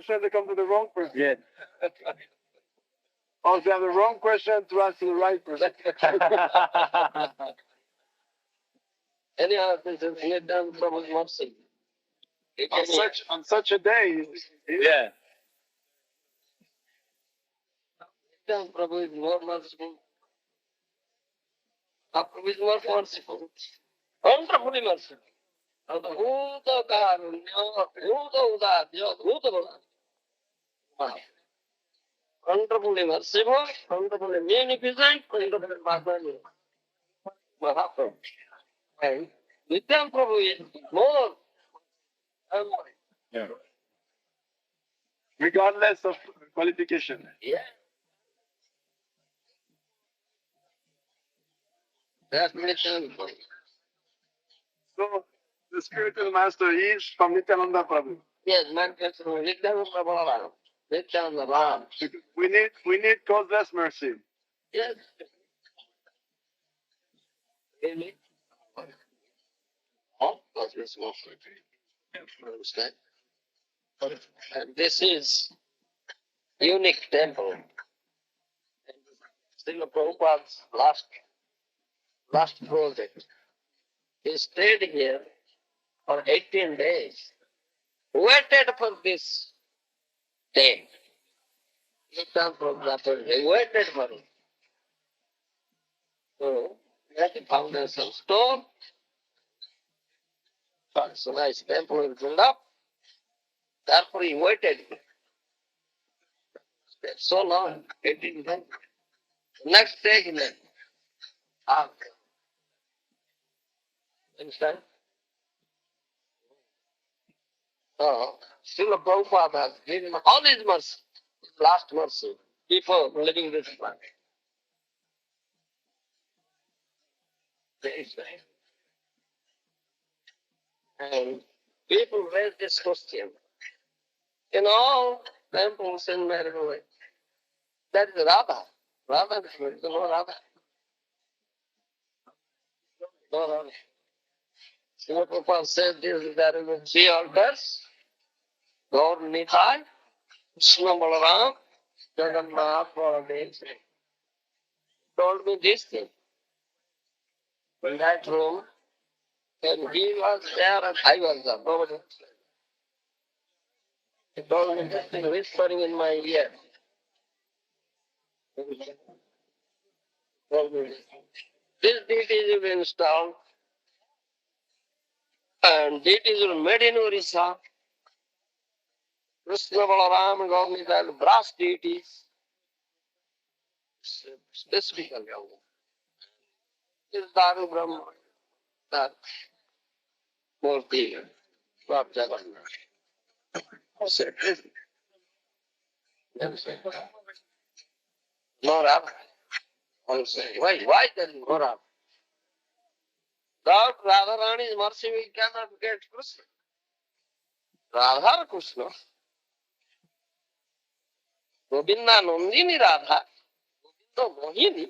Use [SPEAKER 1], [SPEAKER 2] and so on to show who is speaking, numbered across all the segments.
[SPEAKER 1] question, they come to the wrong person. Yes. Or they have the wrong question to ask the right person.
[SPEAKER 2] Any other person get done from his mercy.
[SPEAKER 1] On such a day.
[SPEAKER 2] Yeah. Prabhu is more merciful. Prabhu is more merciful. Wonderfully merciful. Bhuta karunya, bhuta udadya, bhuta bhuta. Wonderfully merciful, wonderfully magnificent, wonderfully magnanimous. Mahaprabhu. And Nityan Prabhu is more.
[SPEAKER 1] Yeah. Regardless of qualification.
[SPEAKER 2] Yeah. That's Nityan Prabhu.
[SPEAKER 1] So, the spiritual master is from Nityananda Prabhu.
[SPEAKER 2] Yes, manifestation of Nityananda Prabhu. Nityananda Ram.
[SPEAKER 1] We need causeless mercy.
[SPEAKER 2] Yes. Really? Oh, causeless mercy. Understand? And this is unique temple. Srila Prabhupada's last project. He stayed here for 18 days. Waited for this day. Nityan Prabhu, he waited for it. So, at the foundation stone, so nice temple is built up. Therefore, he waited. So long, 18 days. Next day, he left. Understand? So, Srila Prabhupada has given all his mercy, his last mercy, before leaving this planet. And people raise this question. In all temples in Maryland, that is Radha. Radha, you know Radha? No Radha. Srila Prabhupada said there is 3 altars, Gour, Nitai, Krishna Balaram, Jagannath, Baladev. Told me this thing. In that room, and he was there and I was there. Nobody was there. He told me this thing, whispering in my ear. Told me this. This deities will installed, and deities were made in Orissa. Krishna, Balaram, and Govinda, and brass deities. Specifically, this Daru Brahma, that Murti, Lord Jagannath. Said, no Radha. I'm saying, why there is no Radha? Without Radharani's mercy, we cannot get Krishna. Radha Krishna. Govinda Nandini Radha. Govinda Mohini.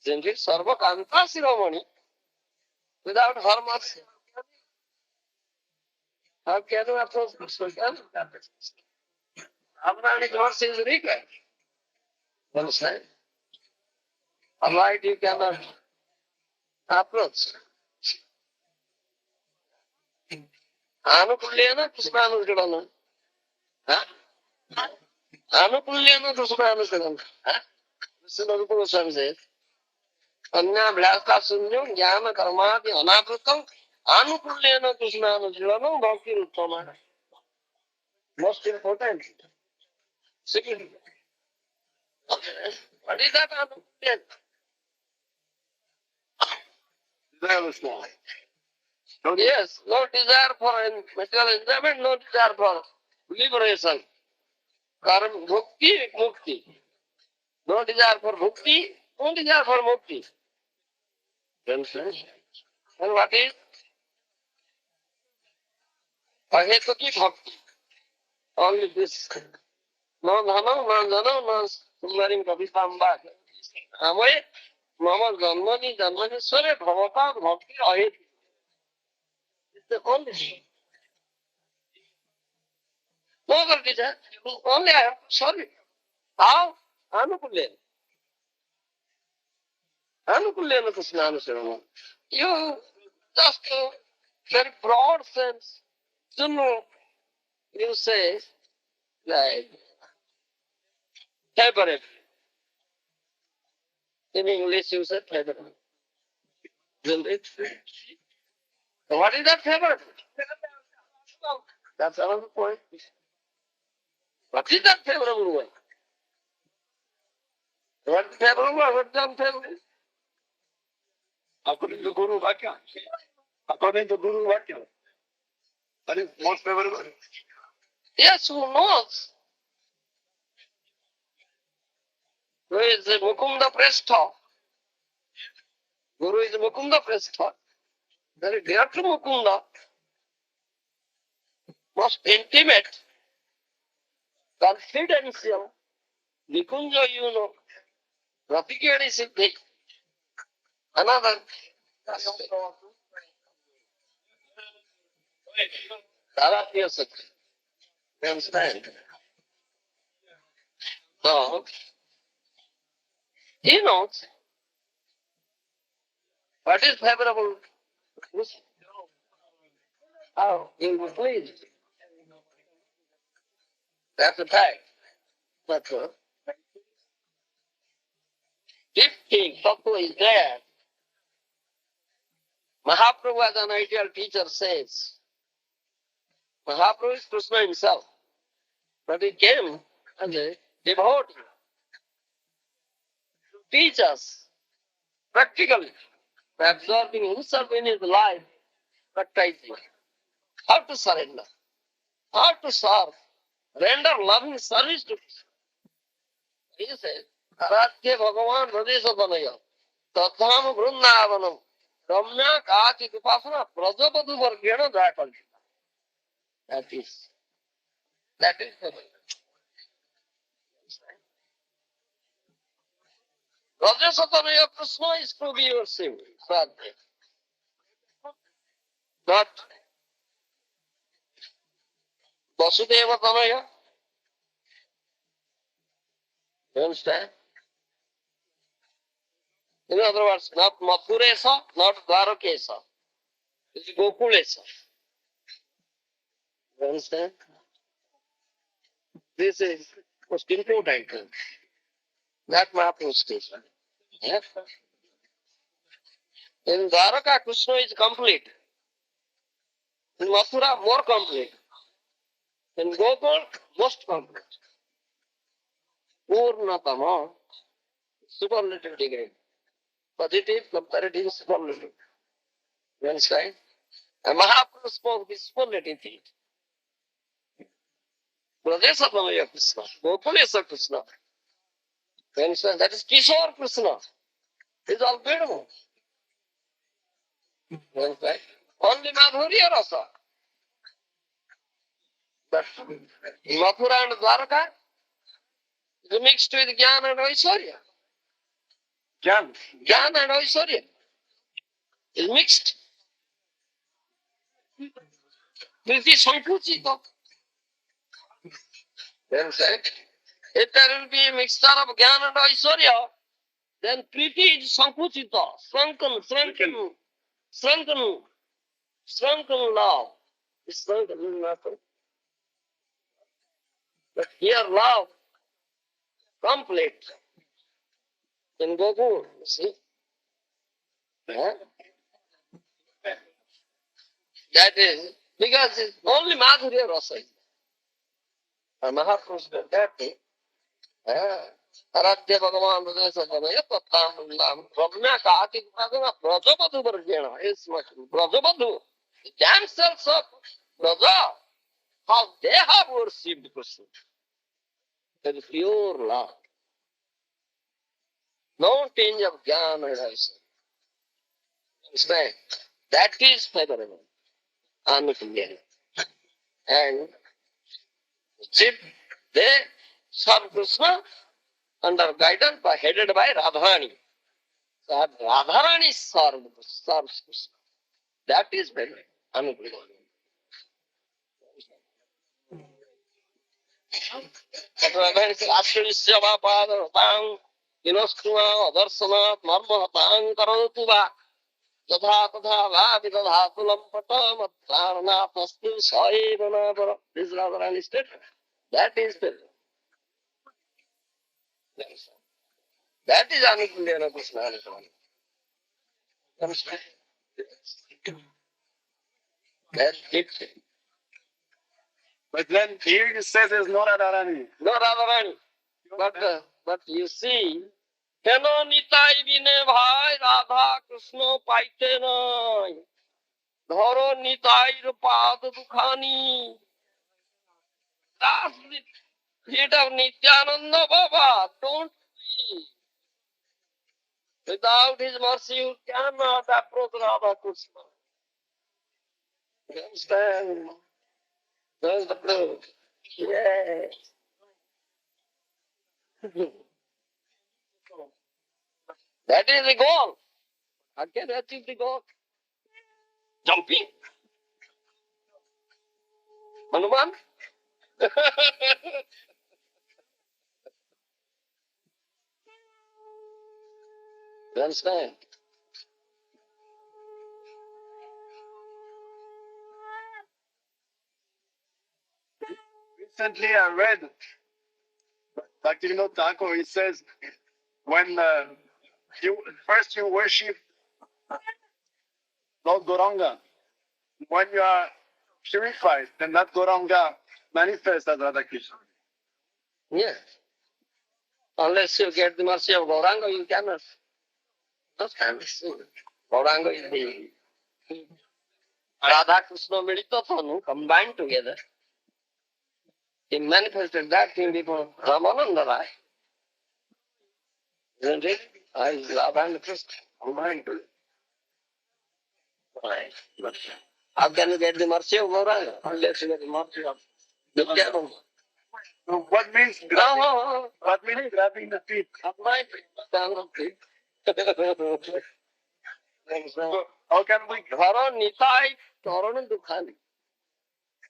[SPEAKER 2] Isn't it Sarva Kanta Shiromani? Without her mercy. How can you approach Krishna? Radharani's mercy is required. Understand? Otherwise you cannot approach. Anukulyena Krishnanugadana. Anukulyena Krishnanugadana. Srila Swami says, Anya Bhyasta Sunyam Jnana Karmati Anaprutam Anukulyena Krishnanugadana Bhakti Uttama. Most important. Second. What is that Anukulyena?
[SPEAKER 1] Desirelessness.
[SPEAKER 2] Yes, no desire for material enjoyment, no desire for liberation. Karma, bhukti, mukti. No desire for bhukti, no desire for mukti. Understand? And what is? Ahetuki bhakti. Only this. No dhana, no jana, no sundarim kapisamba. Amay, mama janmani sware bhavata bhakti ahetuki. It's the only thing. No difficult is that only I have to solve it. How? Anukulya. Anukulya Krishna Anusarana. You just very broad sense, general, you say, like, favorable. In English, you say favorable. Isn't it? So what is that favorable? That's another point. What is that favorable way? What is favorable? What is unfavorable?
[SPEAKER 1] According to Guru Vakya. According to Guru Vakya. That is most favorable.
[SPEAKER 2] Yes, who knows? Who is Mukunda Prestha? Guru is Mukunda Prestha. Very dear to Mukunda. Most intimate, confidential. Nikunja, you know. Ratikeri Siddhi. Another aspect. Taratya Siddhi. You understand? So, he knows what is favorable. How? He will be pleased. That's a fact. But if king Tattva is there, Mahaprabhu as an ideal teacher says, Mahaprabhu is Krishna himself, but he came as a devotee to teach us practically, by absorbing himself in his life, practicing how to surrender, how to serve, render loving service to Krishna. He says, Aradhya Bhagavan Radhesavanaya, Tadham Vrindavanam, Ramya Kati Upasana, Prajapati Vargena Jayakalti. That is the Radhesavanaya Krishna is to be received, Radhe. But Vasudeva Tanaya, you understand? In other words, not Mathuresa, not Dwarakesa. It's Gokulesa. You understand? This is most important. That Mahaprabhu station. Yeah? In Dwaraka, Krishna is complete. In Mathura, more complete. In Gokul, most complete. Purnatama, superlative degree. Positive, comparative, superlative. You understand? And Mahaprabhu spoke with superlative things. Pradesapamaya Krishna, Gokulesa Krishna. You understand? That is Kishore Krishna. It's all beautiful. You understand? Only Madhurya Rasa. But Mathura and Dwaraka is mixed with Jnana and Aishwarya. Jnana and Aishwarya is mixed. Priti Sankuchita. You understand? If there will be a mixture of Jnana and Aishwarya, then Priti is Sankuchita. Shrunken love. It's shrunken nothing. But here love, complete. In Gokur, you see. Yeah? That is, because it's only Madhurya Rasa. And Mahaprabhu said that thing. Aradhya Bhagavan Radhesavanaya Tattam Vrindavanam Ramya Kati Upasana Prajapati Vargena is much. Prajapati, the damsels of Praja, how they have worshipped Krishna. That is pure love. No tinge of jnana and aisa. Understand? That is favorable. Anukulya. And if they serve Krishna under guidance by headed by Radharani. So Radharani serves Krishna. That is better. Anukulya. But Radharani says, Ashrisya Vapadam, Inoskuma, Adarsana, Marma Hatang, Karotuva, Tadha Tadha Vavidadha Tulam Patam, Pastu Saivana. This is Radharani statement. That is the. That is Anukulyana Krishna. Understand? That's it.
[SPEAKER 1] But then here it says there's no Radharani.
[SPEAKER 2] No Radharani. But you see, কেন নিতাই বিনে ভাই রাধা কৃষ্ণ পাইতে নাই ধরো নিতাইর পাদ দুখানি এটা নিত্যানন্দ বাবা don't be. Without his mercy you cannot approach Radha Krishna. You understand? That's the proof. Yes. That is the goal. How can you achieve the goal? Jumping. Hanuman? You understand?
[SPEAKER 1] Recently I read Bhaktivinoda Thakur, he says, when you first you worship Lord Gauranga, when you are purified, then that Gauranga manifests as Radha Krishna.
[SPEAKER 2] Yes. Unless you get the mercy of Gauranga, you cannot. Understand? Gauranga is the Radha Krishna Milita Thanu combined together. He manifested that thing before Ramananda Rai. Isn't it? Radha and Krishna combined together. Right. But how can you get the mercy of Gauranga? Unless you get the mercy of Nityananda.
[SPEAKER 1] So what means grabbing the feet?
[SPEAKER 2] At my feet, stand on feet.
[SPEAKER 1] So how can we?
[SPEAKER 2] Dharo Nitai Toran Dukhani.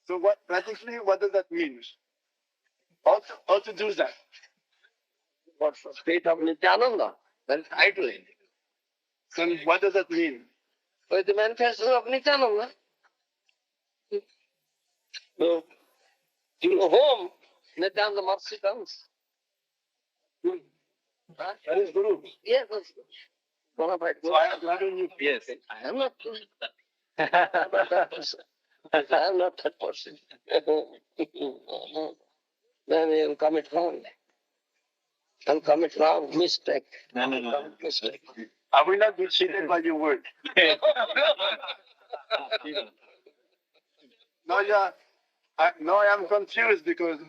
[SPEAKER 1] So what practically what does that mean? How to do that?
[SPEAKER 2] What's the state of Nityananda? Then try to it.
[SPEAKER 1] So what does that mean?
[SPEAKER 2] With the manifestation of Nityananda. So, to whom Nityananda mercy comes. Huh?
[SPEAKER 1] That is Guru.
[SPEAKER 2] Yes, that's bona fide.
[SPEAKER 1] So I am grabbing you.
[SPEAKER 2] Yes. I am not that person. I am not that person. Then you will commit wrong. I'll commit wrong mistake.
[SPEAKER 1] No.
[SPEAKER 2] Mistake.
[SPEAKER 1] I will not be cheated by your word. No, I am confused because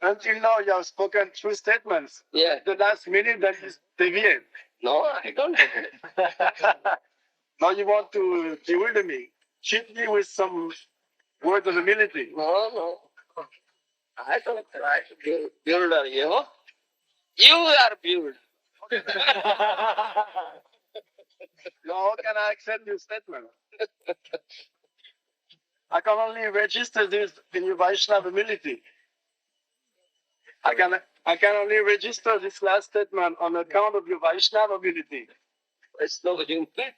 [SPEAKER 1] until now you have spoken true statements.
[SPEAKER 2] Yeah.
[SPEAKER 1] The last minute that is deviate.
[SPEAKER 2] No, I don't.
[SPEAKER 1] Now you want to bewilder me, cheat me with some words of humility.
[SPEAKER 2] No. I don't try to builder, you know. You are build.
[SPEAKER 1] No, how can I accept your statement? I can only register this in your Vaishnava humility. I can only register this last statement on account of your Vaishnava humility.
[SPEAKER 2] It's no humility.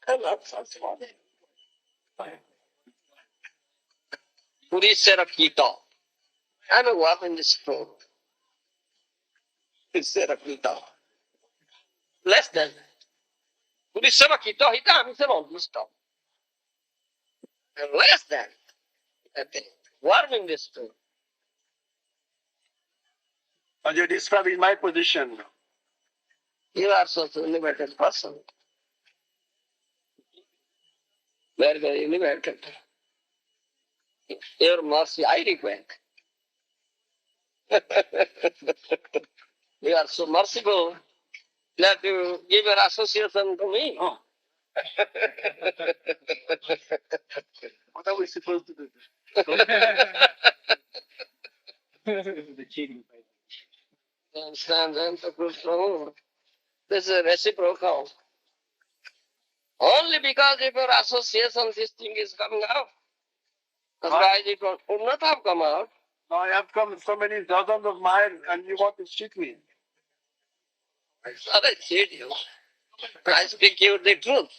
[SPEAKER 2] I'm not such one. Puri Serakita. I'm a worm in this throat. It's Serakita. Less than that. Puri Serakita, Hita, I'm on this top. And less than that. Worm in this throat.
[SPEAKER 1] And you're describing my position.
[SPEAKER 2] You are such a limited person. Very, very limited. Your mercy, I request. You are so merciful that you give your association to me.
[SPEAKER 1] Oh. What are we supposed to do? The cheating.
[SPEAKER 2] Understand? This is reciprocal. Only because of your association, this thing is coming out. Otherwise it would not have come out.
[SPEAKER 1] No, I have come so many thousands of miles and you want to cheat me.
[SPEAKER 2] I thought I cheat you. I speak you the truth.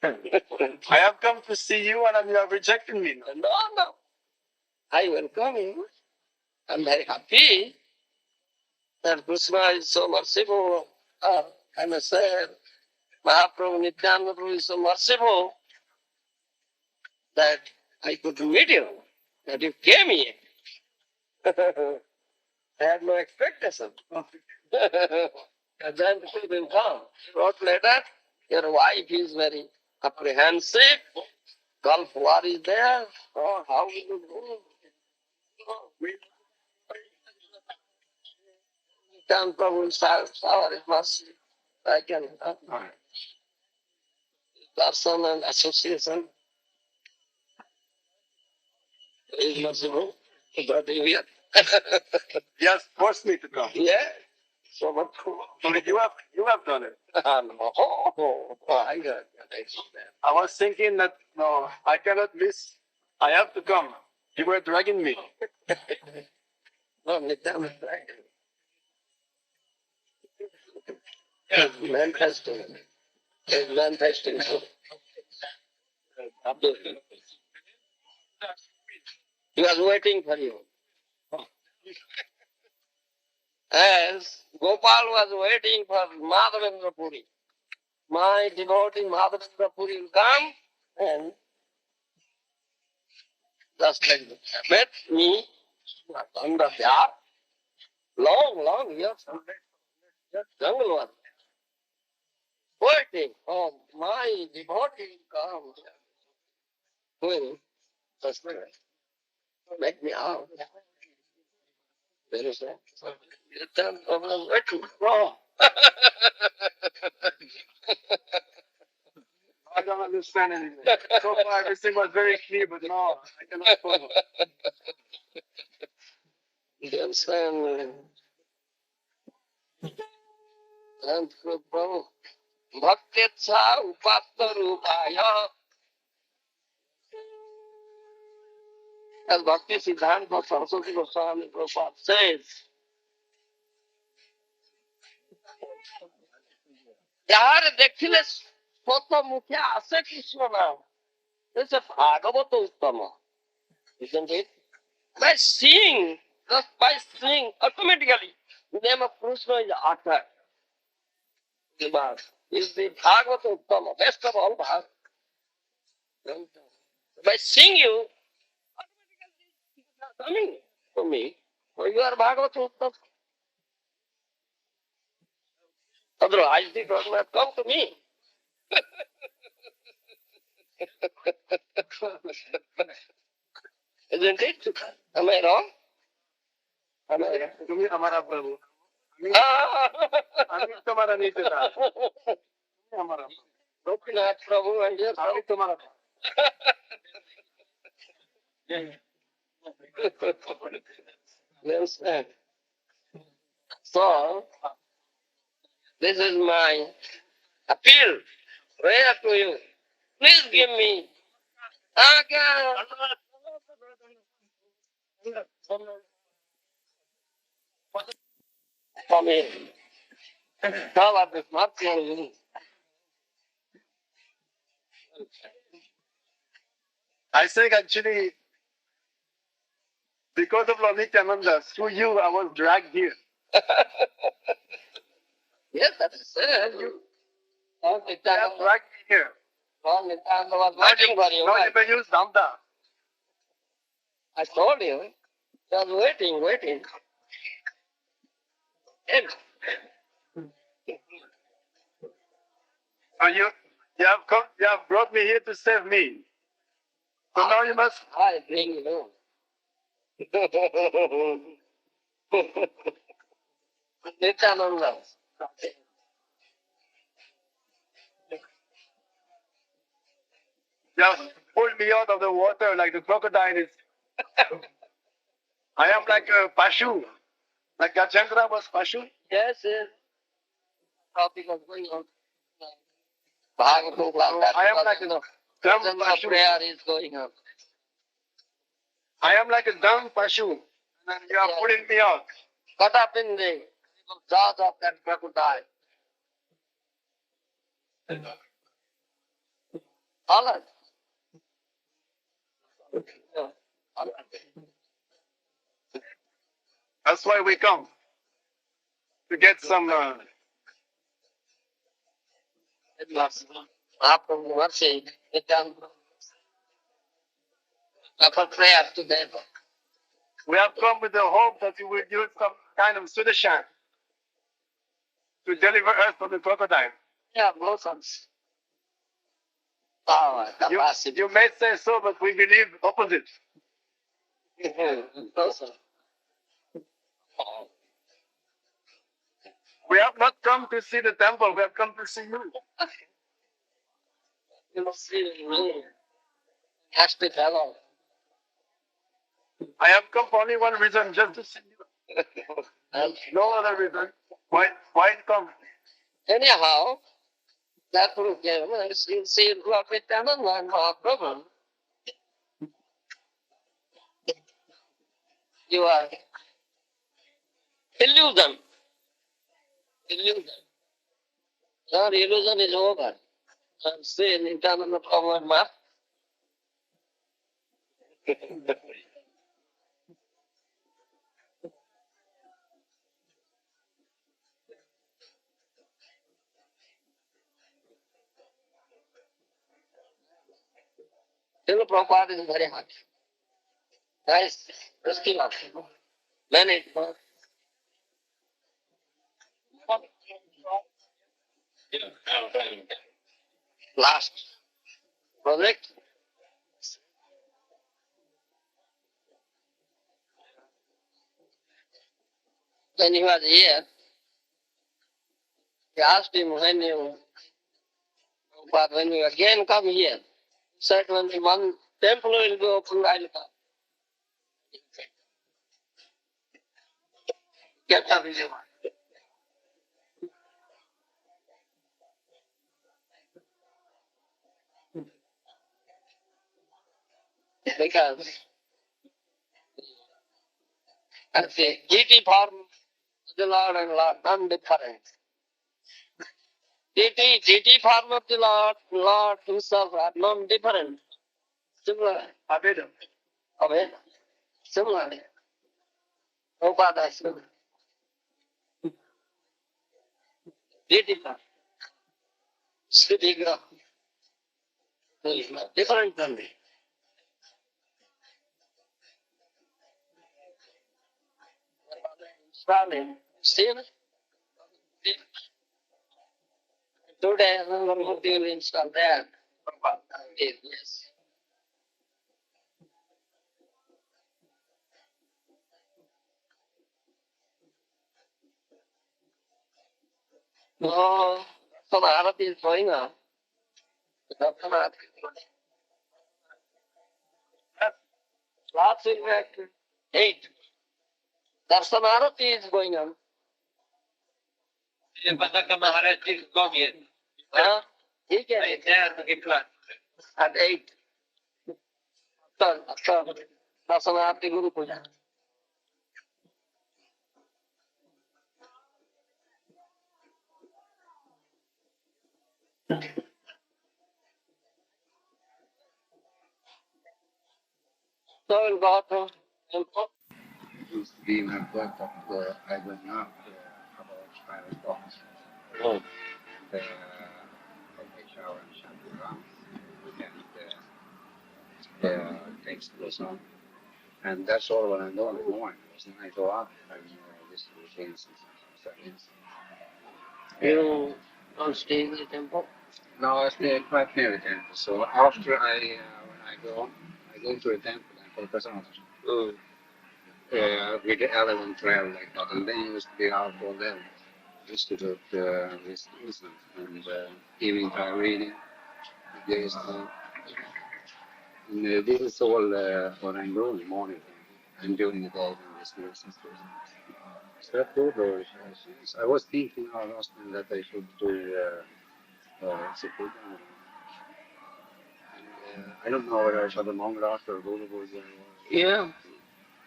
[SPEAKER 1] I have come to see you and you have rejected me.
[SPEAKER 2] No, no. I welcome you. I'm very happy that Krishna is so merciful. I must say, Mahaprabhu Nityananda Prabhu is so merciful that I could meet you, that you came here. I had no expectation. And then people will come. Wrote letter, your wife is very apprehensive. Gulf War is there. Oh, how will you go? Nityananda Prabhu will shower his mercy. I can person and association is merciful. But we are
[SPEAKER 1] Yes, forced me to come.
[SPEAKER 2] yeah. So much cool.
[SPEAKER 1] But you have done it.
[SPEAKER 2] No, I got it.
[SPEAKER 1] I was thinking that no, I cannot miss. I have to come. You were dragging me.
[SPEAKER 2] No, Nityananda. It's manifesting. It's manifesting. He was waiting for you. As Gopal was waiting for Madhavendra Puri. My devotee Madhavendra Puri will come and just like that. Met me under there. Long years. Jungle was waiting. Oh, my devotee will come. Will just like that. Make me out. Very sad. You tell problem waiting.
[SPEAKER 1] No, I don't understand anything. So far, everything was very clear, but no, I cannot follow.
[SPEAKER 2] You understand? And Prabhu, Bhakti-cha Upattarupaya. As Bhakti Siddhanta Saraswati Goswami Prabhupada says, যাহার দেখিলে শত মুখে আসে কৃষ্ণ নাম, it's a Bhagavata Uttam. Isn't it? By seeing, just by seeing, automatically, the name of Krishna is uttered. Is the Bhagavata Uttama, best of all Bhagavata. By seeing you, coming to me, for you are Bhagavata Uttama. Otherwise, they don't have come to me. Isn't it? Am I wrong? Am I wrong?
[SPEAKER 1] तुम्ही हमारा प्रभु. आम्ही तुम्हारा नीचे था. तुम्ही हमारा.
[SPEAKER 2] Gopinath Prabhu and your
[SPEAKER 1] आम्ही तुम्हारा.
[SPEAKER 2] understand? So, this is my appeal, prayer to you. Please give me. Swami, how about this? Not you.
[SPEAKER 1] I think actually, because of Lord Nityananda, through you, I was dragged here.
[SPEAKER 2] Yes, that is it. Lord
[SPEAKER 1] You have
[SPEAKER 2] Nityananda
[SPEAKER 1] dragged me here.
[SPEAKER 2] was waiting for you.
[SPEAKER 1] Now you may use Damda.
[SPEAKER 2] I told you. He was waiting. And
[SPEAKER 1] So you have brought me here to save me. So now you must.
[SPEAKER 2] I bring you. Nityananda.
[SPEAKER 1] You have pulled me out of the water like the crocodile is. I am like a Pashu. Like Gajendra was Pashu.
[SPEAKER 2] Yes. Topic was going on. Bhagavatam class.
[SPEAKER 1] I am like
[SPEAKER 2] the
[SPEAKER 1] dumb Pashu.
[SPEAKER 2] prayer is going on.
[SPEAKER 1] I am like a dung pashu, and you are pulling me out.
[SPEAKER 2] Caught up in the jaws of that crocodile. All right. Yeah. All right.
[SPEAKER 1] That's why we come to get some.
[SPEAKER 2] It must. After mercy, we can offer prayer to them.
[SPEAKER 1] We have come with the hope that you will use some kind of solution to deliver us from the crocodile.
[SPEAKER 2] Yeah, blossoms. Power, capacity.
[SPEAKER 1] You may say so, but we believe opposite.
[SPEAKER 2] Blossom.
[SPEAKER 1] We have not come to see the temple. We have come to see you.
[SPEAKER 2] You must see me. Hospital.
[SPEAKER 1] I have come for only one reason, just to see you.
[SPEAKER 2] And
[SPEAKER 1] No other reason. Why come?
[SPEAKER 2] anyhow, that will give us, you see, what we done and learn our problem. You are illusion. Illusion. Your illusion is over. And see in internal problem map. Still Prabhupada is very hard. Nice. Risky one. Many. Last project. When he was here, he asked him when you, but when you again come here, he said when the one temple will be open, I'll come. Get up with you. Because at the GT form, the Lord and Lord, none different. GT form of the Lord himself are non different. Similar.
[SPEAKER 1] Abedam.
[SPEAKER 2] Okay. Similarly. Prabhupada is similar. GT form. Sthiti Graha. Different than me. Stalin. See? Today, another Murti will install there. Yes. No, some Arati is going on. Last week at 8. Darshan Arati is going on. Maharaja is going. Huh? He can. At 8. After Darshan Arati Guru Puja. So we'll go to temple.
[SPEAKER 3] Used to be my book of I went up about 5 o'clock.
[SPEAKER 2] Oh.
[SPEAKER 3] And I take shower and shampoo around. And takes clothes on. And that's all what I'm doing in the morning. Then I go out and this routines and stuff.
[SPEAKER 2] You don't stay in the temple?
[SPEAKER 3] No, I stay quite near the temple. So after when I go to the temple and focus on it. With the 11, 12 like that, and then used to be out all day. Used to do this instant and evening time reading. Days and this is all what I'm doing in the morning and during the day and this and so that's good. I was thinking last time that I should do support I don't know whether I saw the Maharaja or Bhubaneswar.
[SPEAKER 2] Yeah,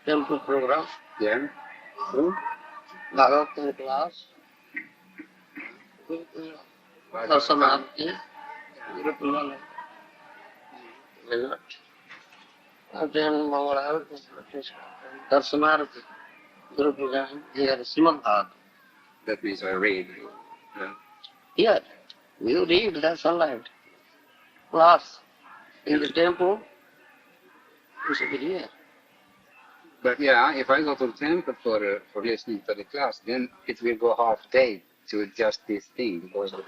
[SPEAKER 2] temple program.
[SPEAKER 3] Yeah. Who?
[SPEAKER 2] Bhagavatam class. Darshanarthi. Guru then Maharaja Darshanarthi. Guru Puja. Here Srimad.
[SPEAKER 3] That means I read. Yeah.
[SPEAKER 2] Here, you read, that's all right. Class in the temple, you should be here.
[SPEAKER 3] But yeah, if I go to the temple for listening to the class, then it will go half day to just this thing because the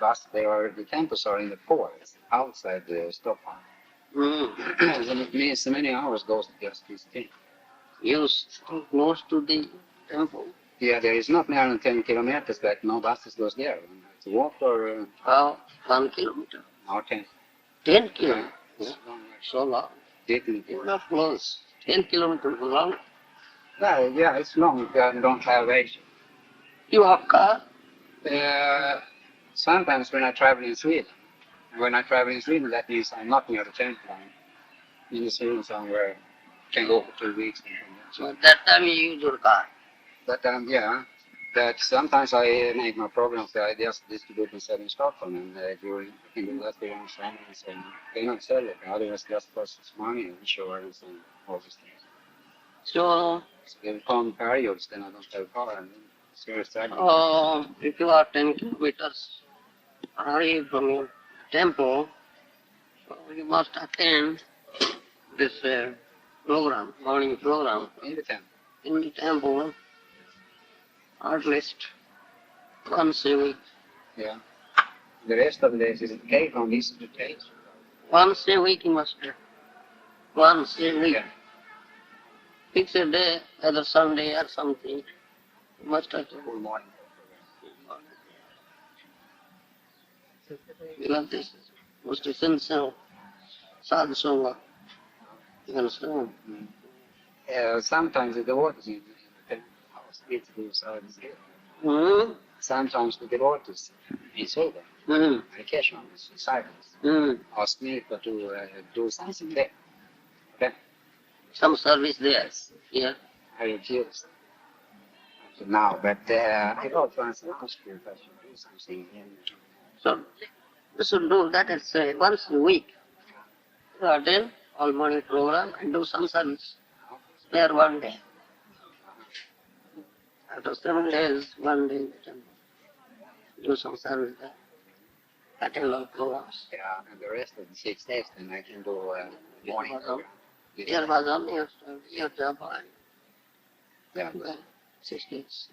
[SPEAKER 3] temples are in the forest outside the Stockholm. And it means so many hours goes to just this thing.
[SPEAKER 2] You stay close to the temple.
[SPEAKER 3] Yeah, there is not more than 10 kilometers, but no buses goes there. To walk or
[SPEAKER 2] 1 kilometer.
[SPEAKER 3] or 10.
[SPEAKER 2] 10 kilometers.
[SPEAKER 3] Yeah.
[SPEAKER 2] So long.
[SPEAKER 3] Definitely.
[SPEAKER 2] You're not close. 10 kilometers long.
[SPEAKER 3] Well, yeah, it's long if you don't have age.
[SPEAKER 2] You have car?
[SPEAKER 3] Sometimes when I travel in Sweden, that means I'm not near the temple. I'm in Sweden somewhere, can go for 2 weeks.
[SPEAKER 2] So at that time you use your car.
[SPEAKER 3] But yeah, that sometimes I make my programs that I just distribute and sell in Stockholm, and during in the last year and so on, so they don't sell it. Otherwise, just costs money and insurance and all these things.
[SPEAKER 2] So
[SPEAKER 3] they come periods, then I don't have a car, and it's very stagnant.
[SPEAKER 2] if you are 10 kilometers away from your temple, you must attend this program, morning program
[SPEAKER 3] In the temple.
[SPEAKER 2] in the temple at least once a week.
[SPEAKER 3] Yeah. The rest of the days is okay from this to take.
[SPEAKER 2] Once a week you must do. Once a week.
[SPEAKER 3] Yeah.
[SPEAKER 2] Fix a day, either Sunday or something. You must attend.
[SPEAKER 3] Full morning.
[SPEAKER 2] Because this most essential sadhu sangha. You understand?
[SPEAKER 3] Sometimes the devotees in the house need to do service here.
[SPEAKER 2] Mm-hmm.
[SPEAKER 3] Sometimes the devotees in Sweden, vacation, silence, ask me to do something there. Okay.
[SPEAKER 2] Some service there. Yeah.
[SPEAKER 3] I refused now, but I got once asked you if I should do something.
[SPEAKER 2] So you should do that at once a week. You attend all morning program and do some service. There 1 day. After 7 days, 1 day, do some service there. Attend all programs.
[SPEAKER 3] Yeah, and the rest of the 6 days, then I can do morning program.
[SPEAKER 2] Here was on your job.
[SPEAKER 3] Yeah.
[SPEAKER 2] 6 days.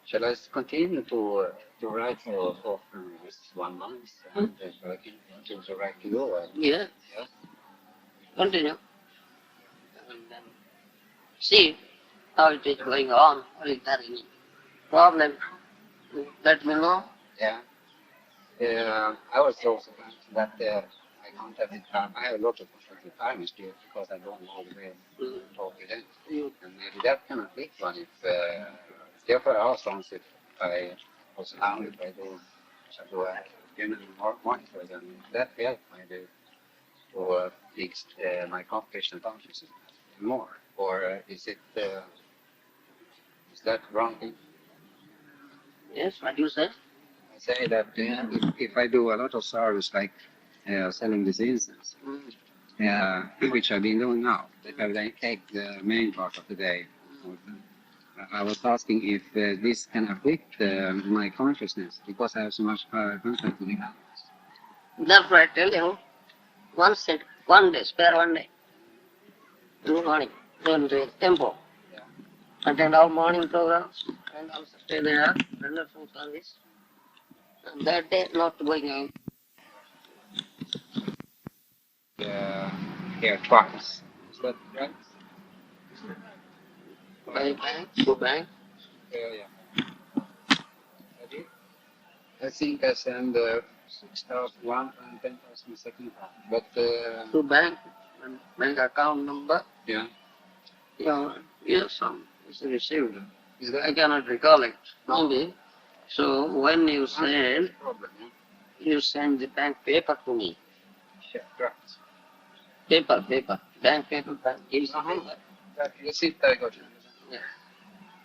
[SPEAKER 3] Shall I continue to write for this 1 month and so I can continue to write to you?
[SPEAKER 2] Yeah.
[SPEAKER 3] Yeah.
[SPEAKER 2] Continue. And then see how it is going on. Or is there any problem? Let me know.
[SPEAKER 3] Yeah. I was also that I can't have the time. I have a lot of time still because I don't know the way to talk with them. And maybe that can affect one if therefore I asked once if I was allowed if I do monitor them. That helped maybe to fix my competition functions more. Or is it is that wrong thing?
[SPEAKER 2] Yes, what you say?
[SPEAKER 3] I say that if I do a lot of service like selling this incense, which I've been doing now, if I take the main part of the day, I was asking if this can affect my consciousness because I have so much contact with the animals.
[SPEAKER 2] That's why I tell you, one day, spare 1 day. In the morning, go to the temple.
[SPEAKER 3] Yeah.
[SPEAKER 2] Attend all morning programs and also stay there, render some service. And that day, not going out.
[SPEAKER 3] Here twice. Is that right?
[SPEAKER 2] Go bank.
[SPEAKER 3] Yeah. I think I send 6,001 and 10,000 second time. But
[SPEAKER 2] To bank, and bank account number.
[SPEAKER 3] yeah.
[SPEAKER 2] Yes, some is received. I cannot recall it. Maybe. So when you send,
[SPEAKER 3] Problem,
[SPEAKER 2] you send the bank paper to me.
[SPEAKER 3] Draft.
[SPEAKER 2] Paper. Bank paper. Gives the
[SPEAKER 3] Uh-huh.
[SPEAKER 2] paper.
[SPEAKER 3] Receipt I got.
[SPEAKER 2] Yes.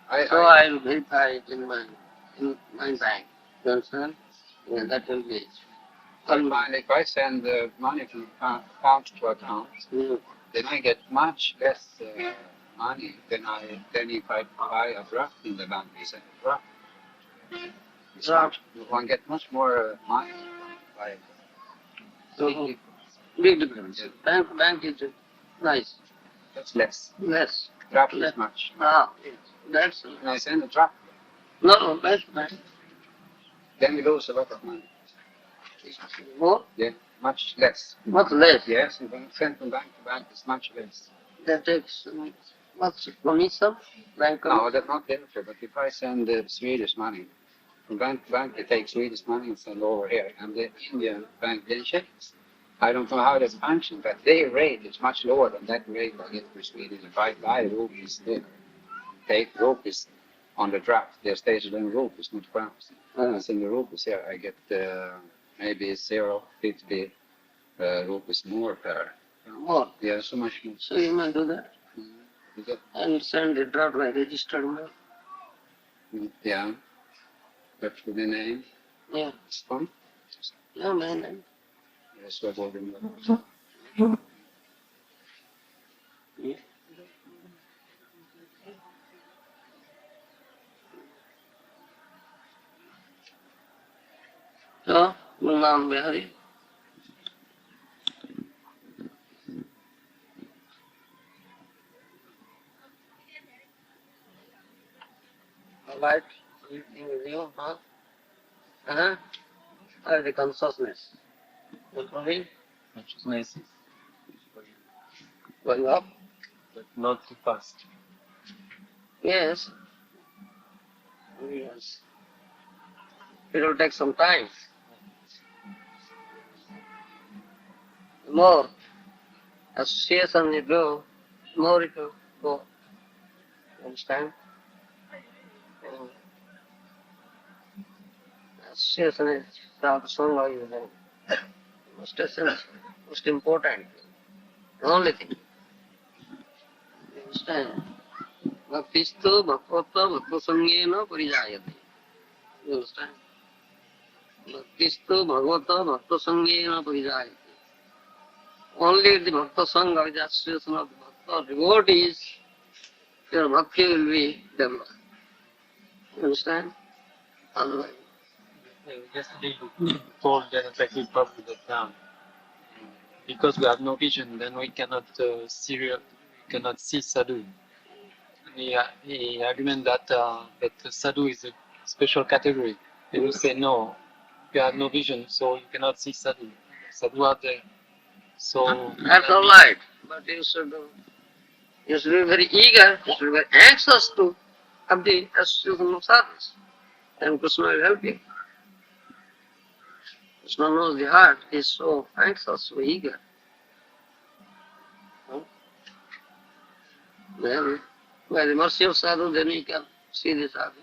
[SPEAKER 3] I
[SPEAKER 2] So I will verify it in my bank. You understand? Yeah, that will be.
[SPEAKER 3] find if I send money from account to account,
[SPEAKER 2] Mm.
[SPEAKER 3] then I get much less money than if I buy a draft in the bank. They say draft.
[SPEAKER 2] Draft.
[SPEAKER 3] One get much more money by
[SPEAKER 2] So big difference. Bank is nice.
[SPEAKER 3] that's less.
[SPEAKER 2] Less.
[SPEAKER 3] Draft
[SPEAKER 2] Less.
[SPEAKER 3] is much.
[SPEAKER 2] Yes. That's
[SPEAKER 3] When I send a draft,
[SPEAKER 2] no less bank.
[SPEAKER 3] then we lose a lot of money.
[SPEAKER 2] More?
[SPEAKER 3] Yeah, much less.
[SPEAKER 2] Much less.
[SPEAKER 3] Yes, and when sent from bank to bank, it's much less.
[SPEAKER 2] That takes much commission. Bank
[SPEAKER 3] No, that's not helpful. But if I send Swedish money from bank to bank, they take Swedish money and send over here, and the Indian bank they check. I don't know how that's functions, but their rate is much lower than that rate I get for Sweden. If I buy rupees there, take rupees on the draft, they're stated in rupees, not crowns. As in the rupees here, I get maybe 0.50 rupees more per.
[SPEAKER 2] More.
[SPEAKER 3] Yeah, so much more.
[SPEAKER 2] So you may do that.
[SPEAKER 3] You get,
[SPEAKER 2] And send the draft by registered mail.
[SPEAKER 3] yeah, that's for the name.
[SPEAKER 2] Yeah.
[SPEAKER 3] It's fun.
[SPEAKER 2] Yeah, man.
[SPEAKER 3] Yes, what will be
[SPEAKER 2] Yeah. So, Gulnam Bihari. Alright, everything with you, huh? Huh? Or the consciousness. Improving,
[SPEAKER 4] Consciousness is
[SPEAKER 2] going up.
[SPEAKER 4] but not too fast.
[SPEAKER 2] Yes. Yes. It will take some time. The more association you do, more it will go. Understand? And association is Sangha is the most essential, most important, the only thing. You understand? Bhaktistu bhakvata bhaktasangena parijayate. You understand? Bhaktistu bhagavata bhaktasangena parijayate. Only the bhakta sangha with the association of the bhakta devotees, your bhakti will be developed. You understand? Otherwise,
[SPEAKER 4] Yesterday you told the effective public that because we have no vision, then we cannot see sadhu. He argument that that sadhu is a special category. And you say no, you have no vision, so you cannot see sadhu. Sadhu are there. So
[SPEAKER 2] that's all right. But you should be very eager, you should be very anxious to have the association of sadhus. And Krishna will help you. Krishna knows the heart, he is so anxious, so eager. Then, by the mercy of sadhu, then you can see the sadhu.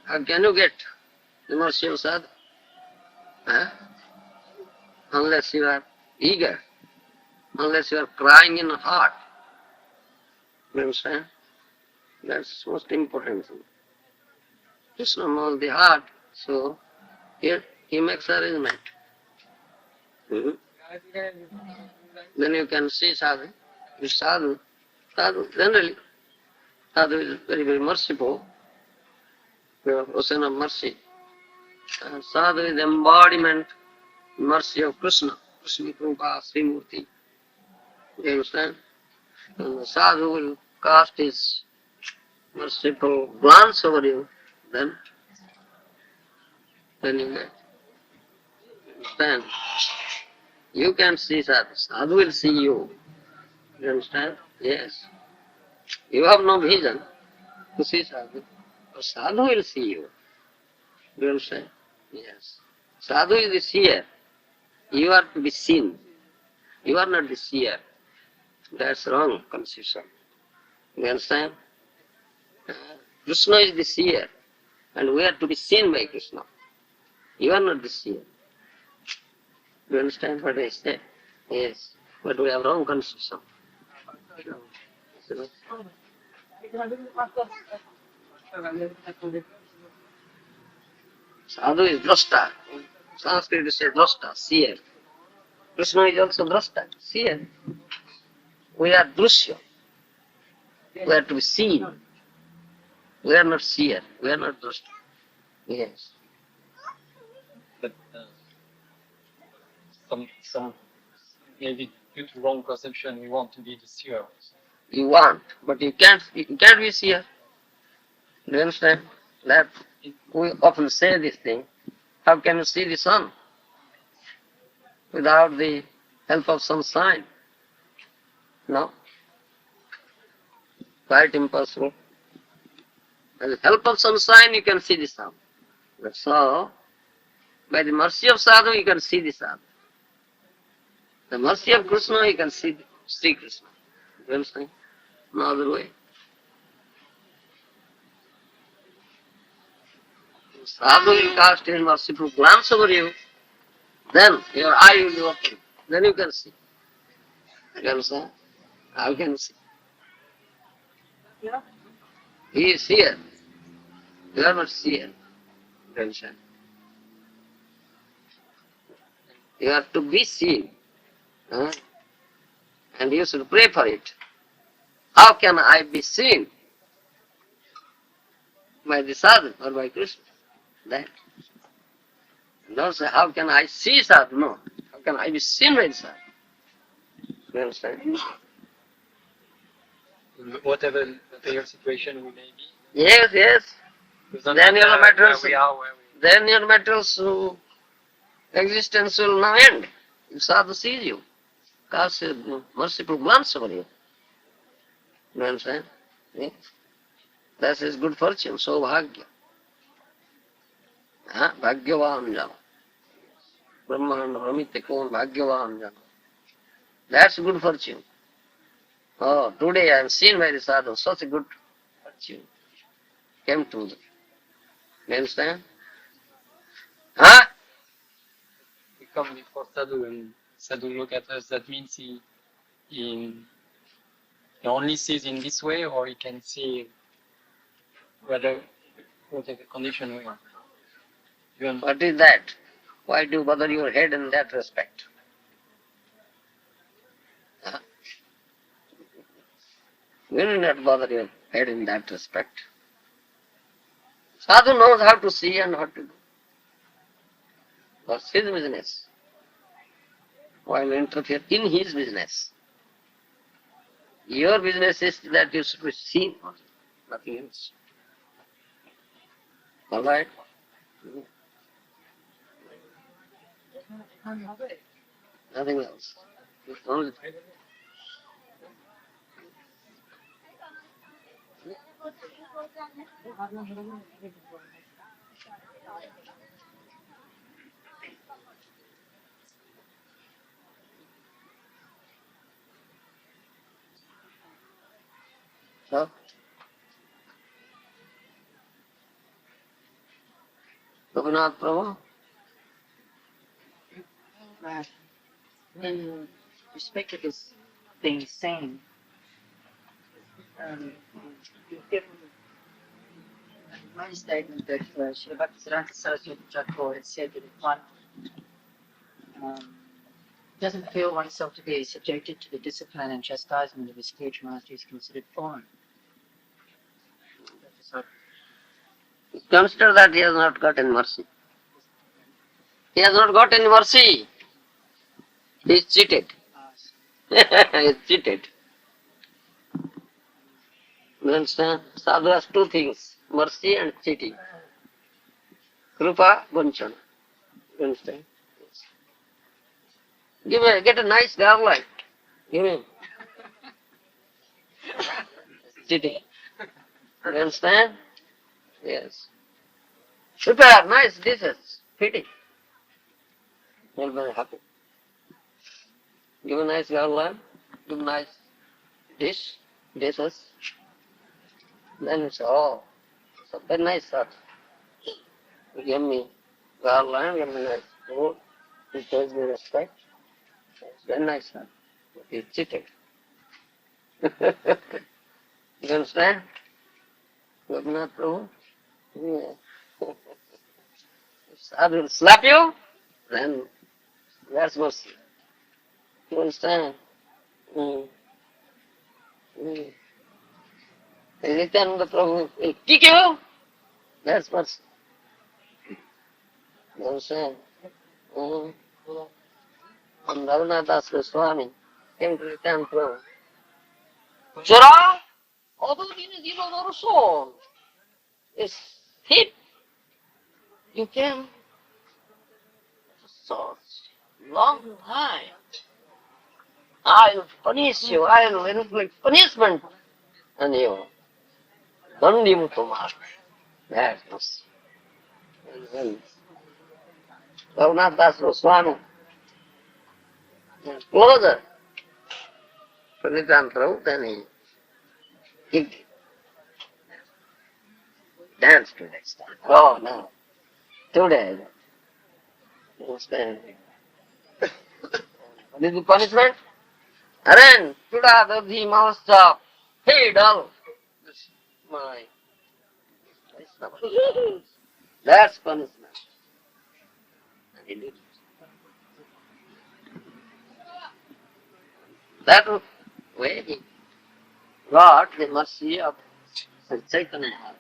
[SPEAKER 2] How can you get the mercy of sadhu? Huh? Unless you are eager, unless you are crying in the heart. You understand? That's most important thing. Krishna knows the heart, so here he makes arrangement. Mhm. Then you can see sadhu. If sadhu, generally, sadhu is very, very merciful, the ocean of mercy. And sadhu is the embodiment, mercy of Krishna, Krishna Krupa, Srimurti. You understand? And the sadhu will cast his merciful glance over you, then you may understand. You can see sadhu, sadhu will see you. You understand? Yes. You have no vision to see sadhu, but sadhu will see you. You understand? Yes. Sadhu is the seer. You are to be seen. You are not the seer. That's wrong conception. You understand? Krishna is the seer, and we are to be seen by Krishna. You are not the seer. You understand what I say? Yes. But we have wrong conception. Sadhu is drashta. Sanskrit is drashta, seer. Krishna is also drashta, seer. We are drusya. We are to be seen. We are not seer. We are not drashta. Yes.
[SPEAKER 4] But some maybe due to wrong perception, we want to be the seer.
[SPEAKER 2] You want, but you can't be seer. Do you understand? That we often say this thing. How can you see the sun without the help of some sign? No, quite impossible. With the help of some sign, you can see the sun. So, by the mercy of sadhu, you can see the sadhu. The mercy of Krishna, you can see Krishna. Do you understand? No other way. Sadhu will cast his merciful glance over you, then your eye will be open. Then you can see. You understand? How can you see? He is here. You are not here. You understand? You have to be seen. Huh? And you should pray for it. How can I be seen? By the sadhu or by Krishna? That. Don't say, how can I see sadhu? No. How can I be seen by the sadhu? You understand?
[SPEAKER 4] Whatever your situation we may be.
[SPEAKER 2] Yes, yes. Then your materials existence will now end. If sadhu sees you, cast a merciful glance over you. You understand? Yes. That is good fortune, so bhagya. Bhagyavan jana. Brahmana Ramite Kon Bhagyavan jana. That's good fortune. Oh, today I am seen by the sadhu, such a good fortune came to me. You understand? Huh?
[SPEAKER 4] We come before sadhu and sadhu look at us. That means he only sees in this way, or he can see whatever condition we are.
[SPEAKER 2] What is that? Why do you bother your head in that respect? Huh? You need not bother your head in that respect. Sadhu knows how to see and what to do. That's his business. Why interfere in his business? Your business is that you should be seen, nothing else. All right? Nothing else. Only so, Raghunath Prabhu,
[SPEAKER 5] In respect to this being sane, you've given my statement that Srila Bhaktisiddhanta Saraswati Thakur had said that if one doesn't feel oneself to be subjected to the discipline and chastisement of his spiritual master, is considered fallen.
[SPEAKER 2] consider that he has not got any mercy. He has not got any mercy. He is cheated. He is cheated. You understand? Sadhu has two things, mercy and cheating. Krupa, Gunchana. You understand? Get a nice girl like. Give him. Cheating. You understand? Yes. Prepare nice dishes. Fitting. He'll be very happy. Give a nice girl lamb. Give a nice dishes. Then you say, oh, it's a very nice sir. Give me garland, give me nice food. He shows me respect. It's very nice, sir. But he cheated. You understand? Govinda Prabhu? Yeah. If Sadhu will slap you, then that's mercy. You understand? Mm. Mm. Nityananda Prabhu will kick you, that's mercy. You understand? Mm. And Raghunath Swami came to Nityananda Prabhu. Chora! Although you know our soul is thief, you came so long time. I'll punish you, I'll inflict punishment on you. Dandi Mutumar. That was. And then Raghunath Swami went closer to Nityananda Prabhu, then he kicked, danced to next time. Oh no, today, you understand? What is the punishment? Aren, Chudadadhi Master, hey, dull. My that's punishment. And he did it. That way he got the mercy of Sri Chaitanya.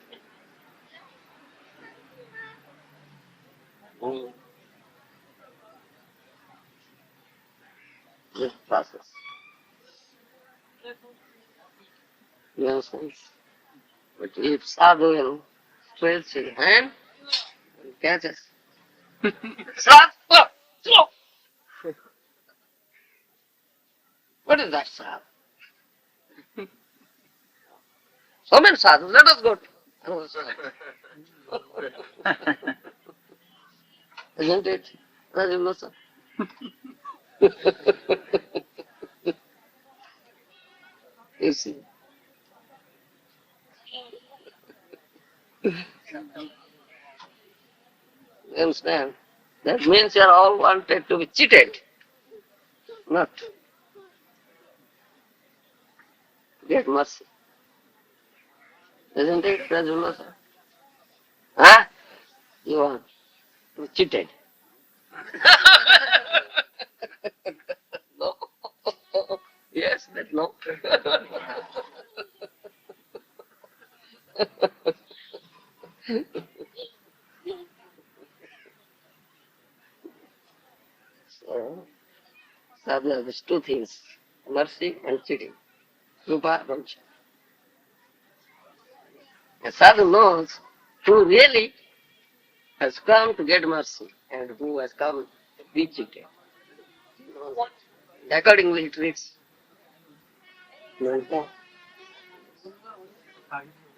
[SPEAKER 2] Mm. This process. You understand? But if Sadhu will stretch his hand and catches, slap, slap, slap. What is that, Sadhu? So many sadhus, let us go to another sadhu. Isn't it? Rajulasa? You see. You understand? That means you are all wanted to be cheated, not to get mercy. Isn't it, Rajulasa? Huh? You want to be cheated. No. Yes, that no. So, sadhana has two things, mercy and cheating. Rupa Ramcha. A sadhu knows who really has come to get mercy and who has come to be cheated. Accordingly, he treats. You understand?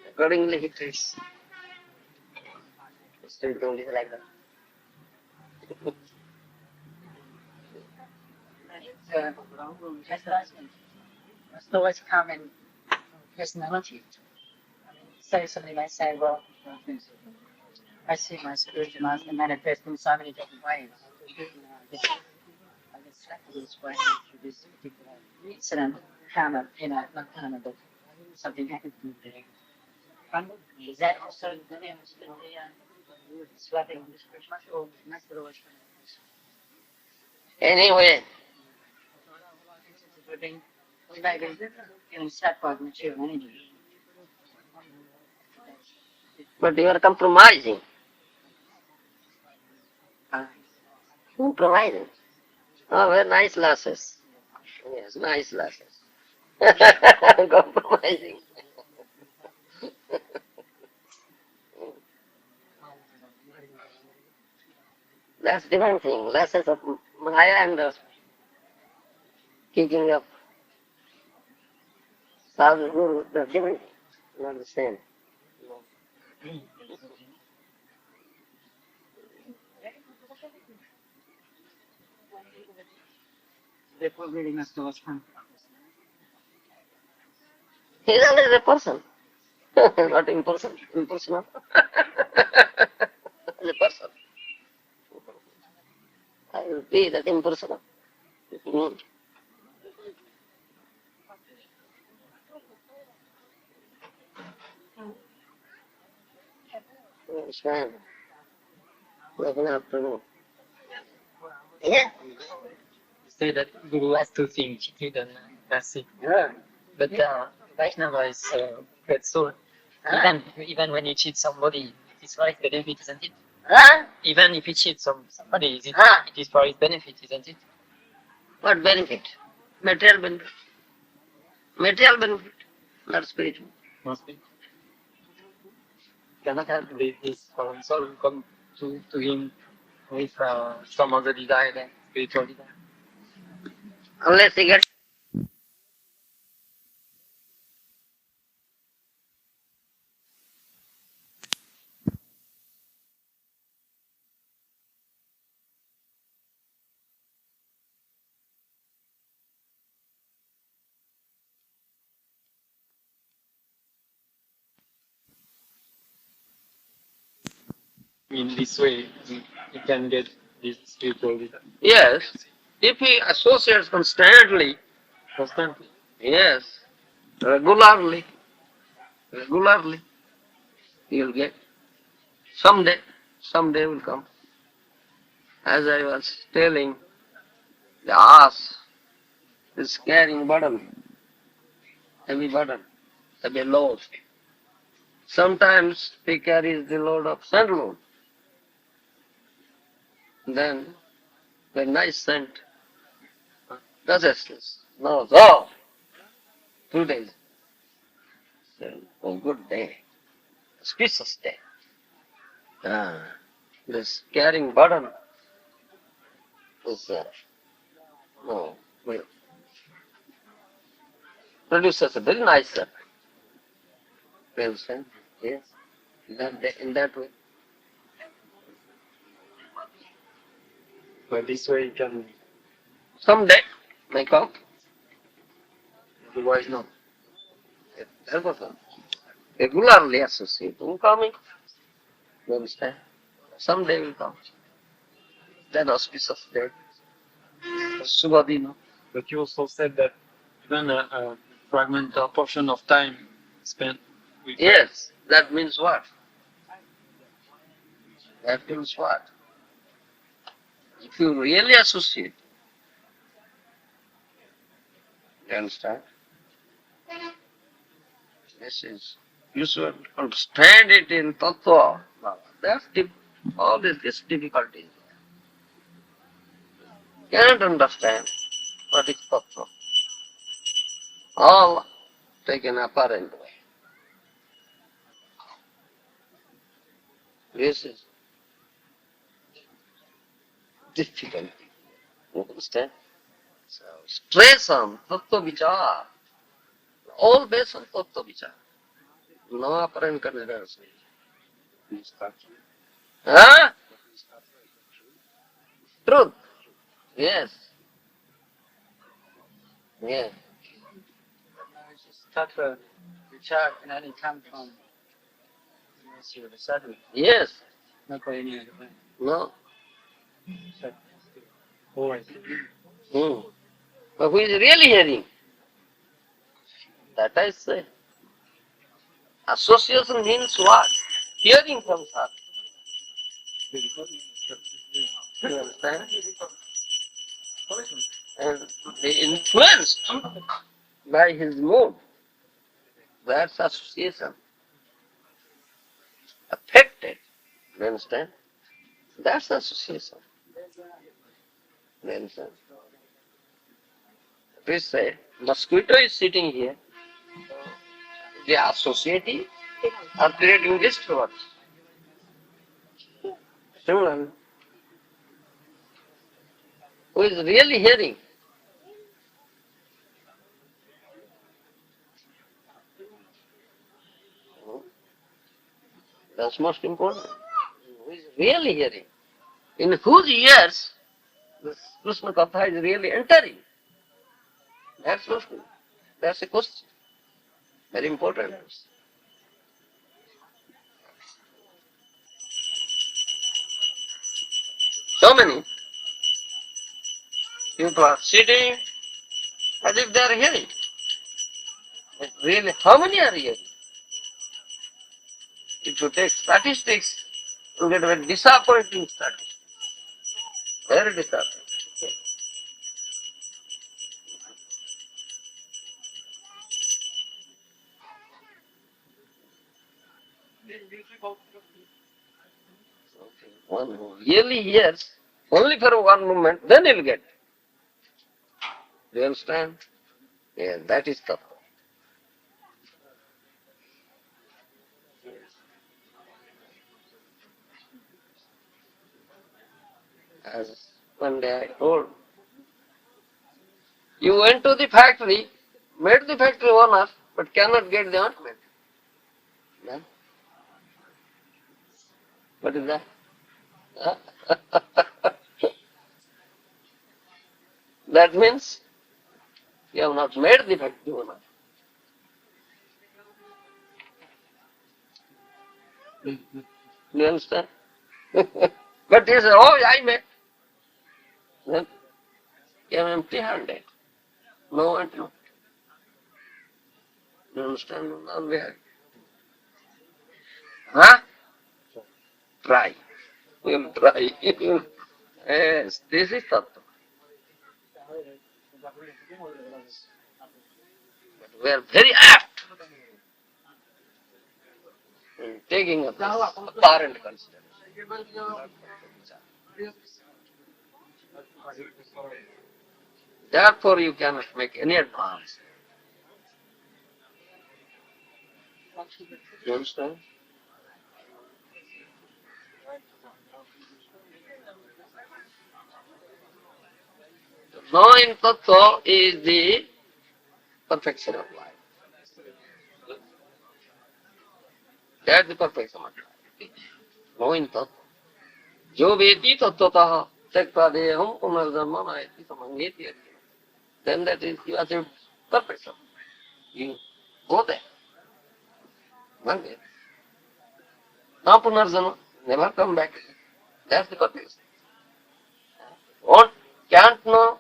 [SPEAKER 2] Accordingly, he treats. Still don't is like that.
[SPEAKER 5] Chastisement must always come in personality. So somebody might say, well, I see my spiritual master manifest in so many different ways. I get stuck in this way through this particular incident, karma, not karma, but something happened to me there. Is that also the slapping the spiritual master, or must it always come?
[SPEAKER 2] Anyway,
[SPEAKER 5] We may be getting slapped by the material energy.
[SPEAKER 2] but you are compromising. Compromising. Oh, very nice lasses. Yes, nice lasses. Compromising. That's different thing. Lasses of Maya and kicking up sadhu guru, they're different things. Not the same.
[SPEAKER 5] Therefore, really must always come.
[SPEAKER 2] He's always a person. Not impersonal. Impersonal. He's a person. I will be that impersonal. Mm. Understand? Nothing have to know. Yeah.
[SPEAKER 4] You say that Guru has to think chittid and classic.
[SPEAKER 2] Yeah.
[SPEAKER 4] But Vaishnava is great soul. Even when you cheat somebody, it is for his benefit, isn't it?
[SPEAKER 2] Huh?
[SPEAKER 4] Even if you cheat somebody, it is for his benefit, isn't it?
[SPEAKER 2] What benefit? Material benefit. Material benefit, not spiritual.
[SPEAKER 4] Must be. Cannot have this foreign soul come to him with some other desire than spiritual desire.
[SPEAKER 2] Unless he gets
[SPEAKER 4] In this way, he can get this spiritual desire.
[SPEAKER 2] yes. If he associates constantly,
[SPEAKER 4] Constantly.
[SPEAKER 2] yes, regularly, he will get. Someday will come. As I was telling, the ass is carrying heavy burden, heavy load. Sometimes he carries the load of sandalwood. Then the nice scent, restless. No, so 2 days. So, oh, good day, auspicious day. Ah, this carrying burden is no, will produces a very nice scent. You understand? Yes, in that way.
[SPEAKER 4] But this way, he can
[SPEAKER 2] Someday may come.
[SPEAKER 4] otherwise not.
[SPEAKER 2] That was all. Regularly associate. Will coming. You understand? Someday will come. That auspicious day. Subhadino.
[SPEAKER 4] But you also said that even a fragment or portion of time spent with
[SPEAKER 2] Yes, that means what? That means what? If you really associate, you understand? This is, you should understand it in tattva. That's all this difficulty. Cannot understand what is tattva. All taken apparent way. This is difficult. You understand? So stress on tattva vichar. All based on tattva vichar. No apparent consideration. Huh? Truth. Yes. Yes.
[SPEAKER 5] Tattva vichar can only come from the mercy of the sadhu,
[SPEAKER 2] Yes.
[SPEAKER 5] not by any other way.
[SPEAKER 2] No.
[SPEAKER 5] So,
[SPEAKER 4] always.
[SPEAKER 2] But who is really hearing? That I say. Association means what? Hearing from sadhu. You understand? And influenced by his mood. That's association. Affected. You understand? That's association. You understand? We say, mosquito is sitting here. They are associating or creating disturbance. Similarly, who is really hearing? That's most important. Who is really hearing? In whose ears this Krishna Katha is really entering? That's a question. Very important. So many People are sitting as if they are hearing. But really, how many are hearing? If you take statistics, you get very disappointing statistics. Very disappointing. One who really hears only for one moment, then he'll get. Do you understand? Yeah, that is the. As one day I told, you went to the factory, made the factory owner, but cannot get the ointment. No? What is that? Huh? That means you have not made the factory owner. Do you understand? But you say, oh, I made. Then you are empty-handed. No ointment. Do you understand? Now we have. Huh? Try. We'll try. Yes, this is Tattva. But we are very apt in taking up this apparent consideration. Therefore, you cannot make any advance. You understand? Knowing Tattva is the perfection of life. That's the perfection of life. Knowing Tattva. Jo veti tattvataha tekta deham punarjanma naeti samangeti. Then that is, you achieve perfection. You go there. One day. Now punarjanma, never come back. That's the perfection. What can't know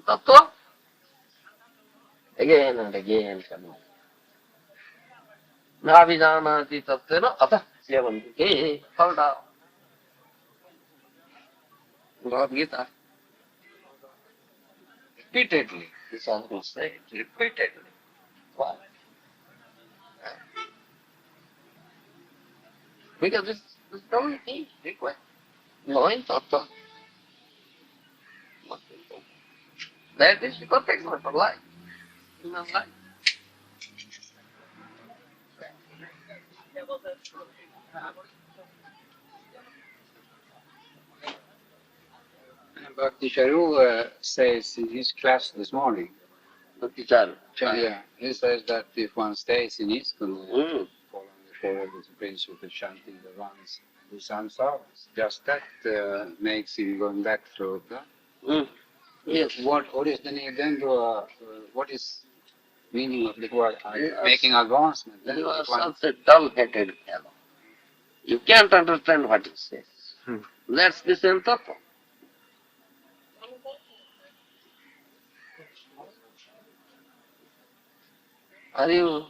[SPEAKER 2] Tattva? Again and again coming. Navijanati tattvena atah syavantike. Fall down. Bhagavad Gita. Repeatedly. This one will say it repeatedly. Why? Because this is the only thing required. Knowing Tattva. That is the perfection of life. Human life.
[SPEAKER 3] Bhakti Charu says in his class this morning,
[SPEAKER 2] Bhakti-charu.
[SPEAKER 3] yeah, he says that if one stays in ISKCON, following the principle of chanting the runs and the samsaras, just that makes him going back to the.
[SPEAKER 2] Yes.
[SPEAKER 3] What is the need then to, what is meaning of the word making advancement? Then
[SPEAKER 2] You are
[SPEAKER 3] if one-
[SPEAKER 2] such a dull-headed fellow. You can't understand what he says. That's the same Tattva. Are you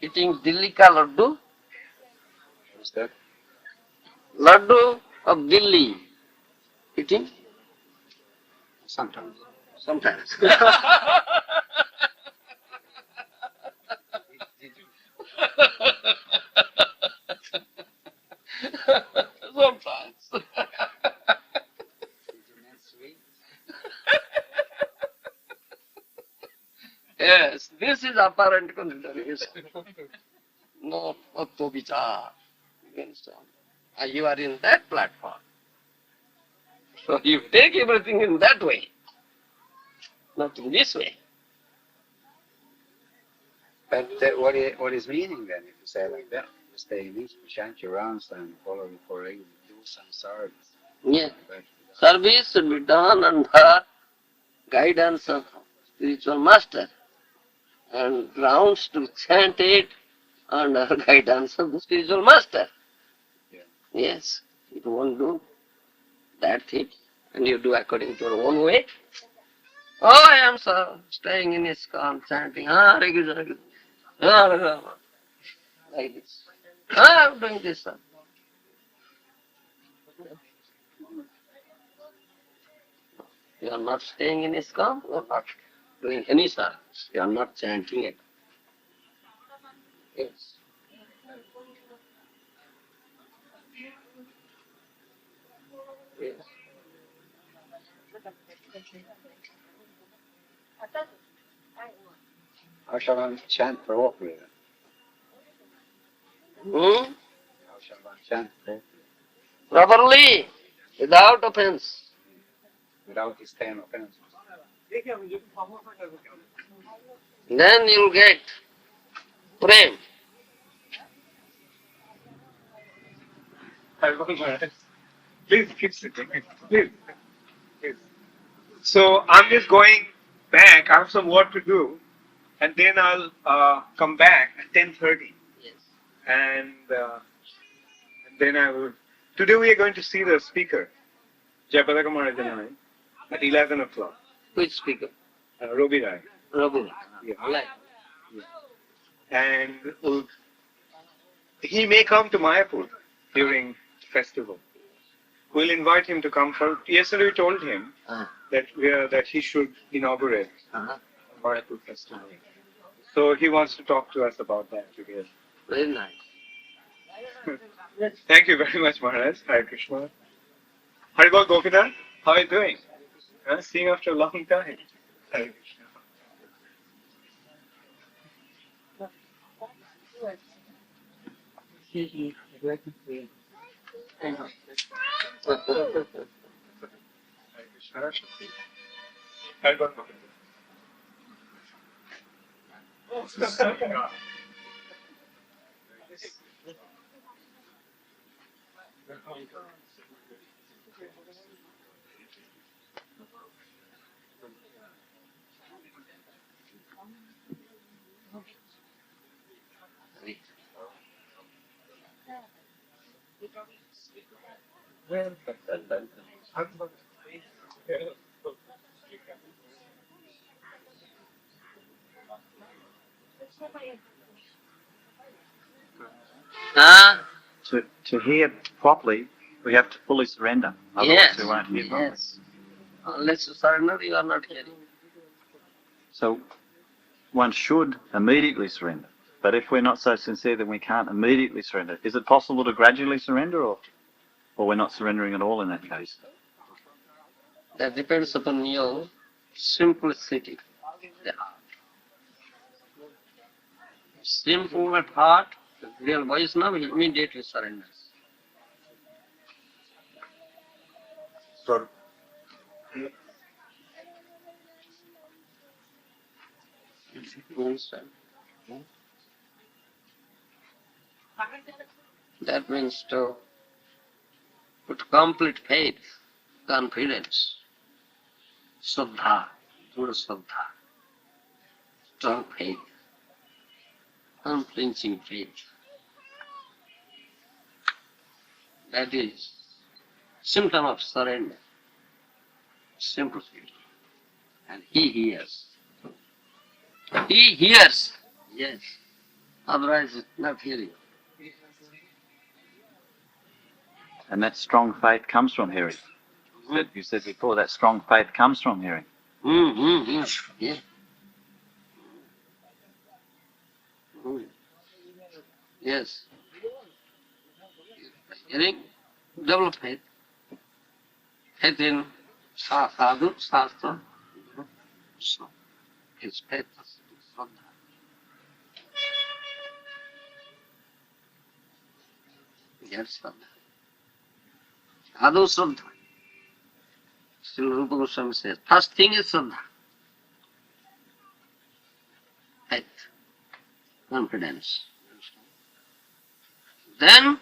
[SPEAKER 2] eating Dilli ka laddu?
[SPEAKER 3] what is that?
[SPEAKER 2] Laddu of Delhi. Eating?
[SPEAKER 3] Sometimes.
[SPEAKER 2] Sometimes. Sometimes. Yes, this is apparent consideration. Not Tattva vichar. You understand? You are in that platform. So you take everything in that way, not in this way.
[SPEAKER 3] But what is meaning then if you say like that? You stay in each chant your rounds and follow the four do some service.
[SPEAKER 2] Yeah.
[SPEAKER 3] But
[SPEAKER 2] Service should be done under guidance of spiritual master, and rounds to chant it under guidance of the spiritual master.
[SPEAKER 3] Yeah.
[SPEAKER 2] Yes, it won't do. that thing, and you do according to your own way. Oh, I am staying in ISKCON, chanting, Hare Krishna, Hare Krishna, Hare Rama, like this. I am doing this. You are not staying in ISKCON, you are not doing any service. You are not chanting it. Yes. Yes.
[SPEAKER 3] How shall one chant properly?
[SPEAKER 2] Hmm?
[SPEAKER 3] How shall one chant properly?
[SPEAKER 2] Properly, without offense.
[SPEAKER 3] Without disdain offense?
[SPEAKER 2] Then you'll get prem.
[SPEAKER 6] Please keep sitting. Please. Please. So I'm just going back. I have some work to do, and then I'll come back at 10:30,
[SPEAKER 2] Yes.
[SPEAKER 6] and then I will. Today we are going to see the speaker, Jayapataka Maharaja, at 11 o'clock.
[SPEAKER 2] Which speaker?
[SPEAKER 6] Robi Rai.
[SPEAKER 2] Raghunatha.
[SPEAKER 6] Yeah.
[SPEAKER 2] Like.
[SPEAKER 6] And he may come to Mayapur during the festival. We'll invite him to come. Yesterday we told him that he should inaugurate Mayapur festival. So he wants to talk to us about that together.
[SPEAKER 2] Very nice.
[SPEAKER 6] Thank you very much, Maharaj. Hare Krishna. Haribol Govinda, how are you doing? Seeing after a long time. Hare Krishna. Hare Krishna. Haribol Govinda.
[SPEAKER 2] Huh?
[SPEAKER 7] To hear properly, we have to fully surrender. Otherwise,
[SPEAKER 2] Yes.
[SPEAKER 7] we won't hear properly.
[SPEAKER 2] Yes. Unless you surrender, you are not hearing.
[SPEAKER 7] So one should immediately surrender. But if we're not so sincere, then we can't immediately surrender. Is it possible to gradually surrender, or we're not surrendering at all in that case?
[SPEAKER 2] That depends upon your simplicity. The heart. Simple at heart, the real Vaishnava immediately surrenders.
[SPEAKER 6] So,
[SPEAKER 2] You understand? That means to put complete faith, confidence, Shraddha, pure Shraddha, strong faith, unflinching faith. That is symptom of surrender, simplicity. And he hears. He hears, yes. Otherwise, it's not hearing.
[SPEAKER 7] And that strong faith comes from hearing. You said before that strong faith comes from hearing.
[SPEAKER 2] Yeah. Yes. Hearing, develop faith. Faith in sadhu, shastra. So, his faith is Shraddha. Yes, Shraddha. Sadhu Shraddha. Srila Rupa Goswami says, first thing is Shraddha. Faith, confidence. Then,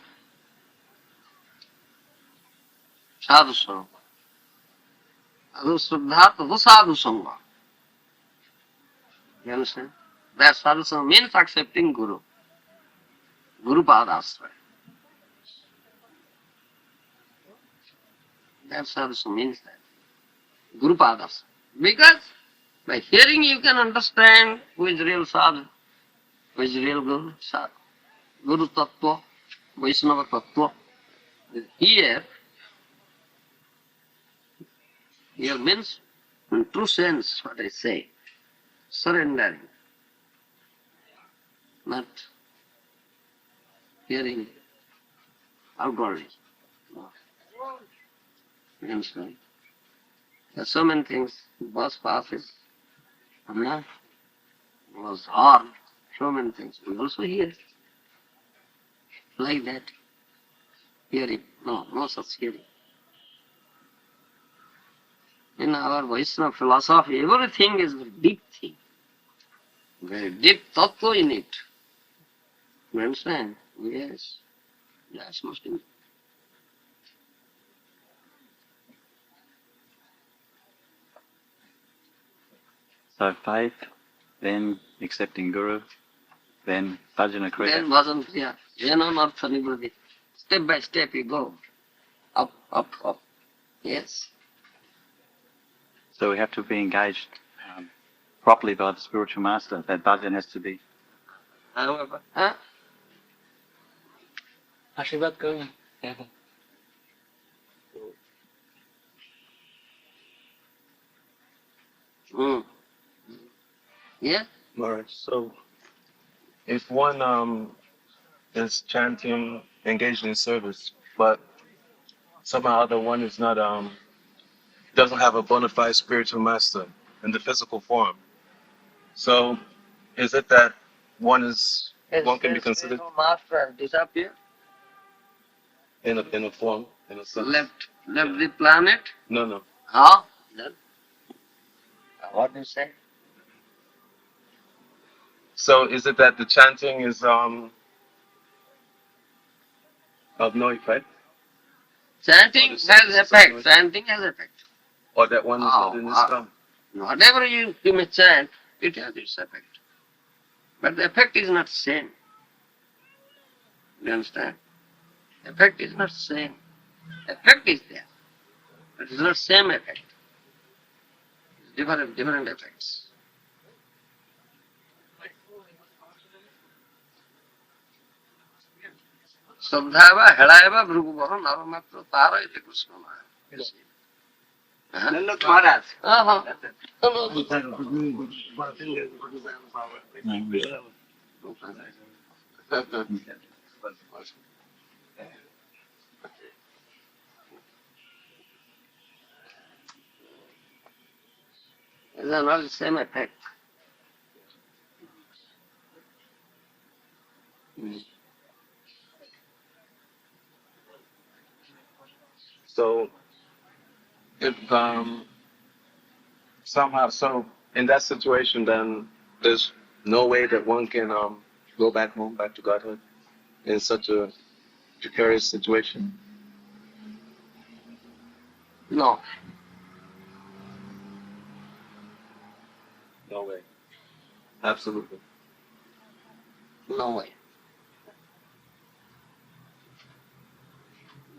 [SPEAKER 2] sadhu sangha. Sadhu Shraddha, tadu sadhu sangha. You understand? That sadhu sangha means accepting Guru. Guru Padasraya. That sadhu means that. Guru Padas. Because by hearing you can understand who is real sadhu, who is real Guru, sadhu. Guru Tattva, Vaishnava Tattva. Here means in true sense what I say, surrendering, not hearing outwardly. No. You understand? There are so many things. Bus passes, was horn, so many things. We also hear like that. Hearing. No such hearing. In our Vaishnava philosophy, everything is a deep thing. Very deep tattva in it. You understand? Yes. That's most important.
[SPEAKER 7] So faith, then accepting Guru, then bhajana kriya.
[SPEAKER 2] Then bhajan kriya. Jnana artha nivritti. Step by step you go. Up, up, up. Yes.
[SPEAKER 7] So we have to be engaged properly by the spiritual master. That bhajan has to be.
[SPEAKER 2] However,
[SPEAKER 4] आशीर्वाद करो ना।
[SPEAKER 2] Yeah.
[SPEAKER 8] Alright, so if one is chanting, engaged in service, but somehow the one is not doesn't have a bona fide spiritual master in the physical form. So is it that one can be considered
[SPEAKER 2] Master disappear.
[SPEAKER 8] in a form, in a sense?
[SPEAKER 2] Left the planet.
[SPEAKER 8] No.
[SPEAKER 2] How? Then what do you say?
[SPEAKER 8] So is it that the chanting is of no effect?
[SPEAKER 2] Chanting has effect. Chanting has effect.
[SPEAKER 8] Or that one is not in Islam?
[SPEAKER 2] Whatever you may chant, it has its effect. But the effect is not same. You understand? Effect is not same. Effect is there. But it's not same effect. It's different effects. Sadhava, Hedaiva, Bhrugubara, Naramatra, Tara, iti Krishna Maharaj. It's not the same effect.
[SPEAKER 8] So if somehow, so in that situation, then there's no way that one can go back home, back to Godhood, in such a precarious situation.
[SPEAKER 2] No.
[SPEAKER 8] No way. Absolutely.
[SPEAKER 2] No way.